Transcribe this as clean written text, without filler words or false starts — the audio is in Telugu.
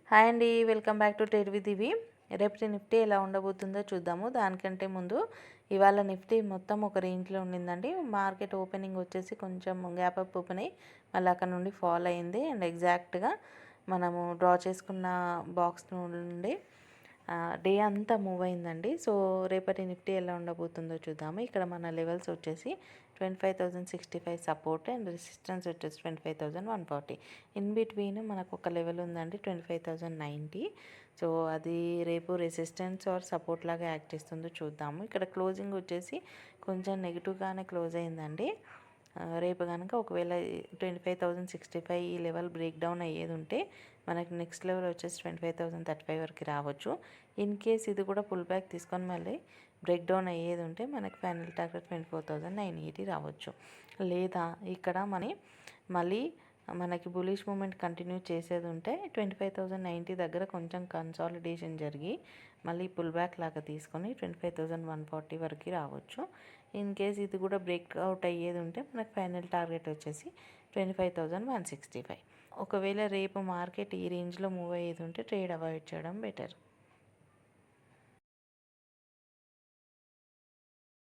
హాయ్ అండి, welcome back to trade with ఇవి. రేపటి నిఫ్టీ ఎలా ఉండబోతుందో చూద్దాము. దానికంటే ముందు ఇవాళ నిఫ్టీ మొత్తం ఒక రేంజ్లో ఉండిందండి. మార్కెట్ ఓపెనింగ్ వచ్చేసి కొంచెం గ్యాప్ అప్ ఓపెన్ అయ్యి మళ్ళీ అక్కడ నుండి ఫాల్ అయింది. అండ్ ఎగ్జాక్ట్గా మనము డ్రా చేసుకున్న బాక్స్ నుండి డే అంతా మూవ్ అయిందండి. సో రేపటి నిఫ్టీ ఎలా ఉండబోతుందో చూద్దాము. ఇక్కడ మన లెవెల్స్ వచ్చేసి 25,065 సపోర్ట్ అండ్ రెసిస్టెన్స్ వచ్చేసి 25,140. ఇన్ బిట్వీన్ మనకు ఒక లెవెల్ ఉందండి 25,090. సో అది రేపు రెసిస్టెన్స్ ఆర్ సపోర్ట్ లాగా యాక్ట్ చేస్తుందో చూద్దాము. ఇక్కడ క్లోజింగ్ వచ్చేసి కొంచెం నెగిటివ్గానే క్లోజ్ అయిందండి. రేపు కనుక ఒకవేళ 25,065 ఈ లెవెల్ బ్రేక్ డౌన్ అయ్యేది ఉంటే మనకి నెక్స్ట్ లెవెల్ వచ్చేసి 25,035 వరకు రావచ్చు. ఇన్ కేస్ ఇది కూడా పుల్ బ్యాక్ తీసుకొని మళ్ళీ బ్రేక్ డౌన్ అయ్యేది ఉంటే మనకి ఫైనల్ టార్గెట్ 24,980 రావచ్చు. లేదా ఇక్కడ మళ్ళీ మనకి బులిష్ మూమెంట్ కంటిన్యూ చేసేది ఉంటే 25,090 దగ్గర కొంచెం కన్సాలిడేషన్ జరిగి మళ్ళీ పుల్ బ్యాక్ లాగా తీసుకొని 25,140 వరకు రావచ్చు. ఇన్ కేస్ ఇది కూడా బ్రేక్అవుట్ అయ్యేది ఉంటే మనకు ఫైనల్ టార్గెట్ వచ్చేసి 25,165. ఒకవేళ రేపు మార్కెట్ ఈ రేంజ్లో మూవ్ అయ్యేది ఉంటే ట్రేడ్ అవాయిడ్ చేయడం బెటర్.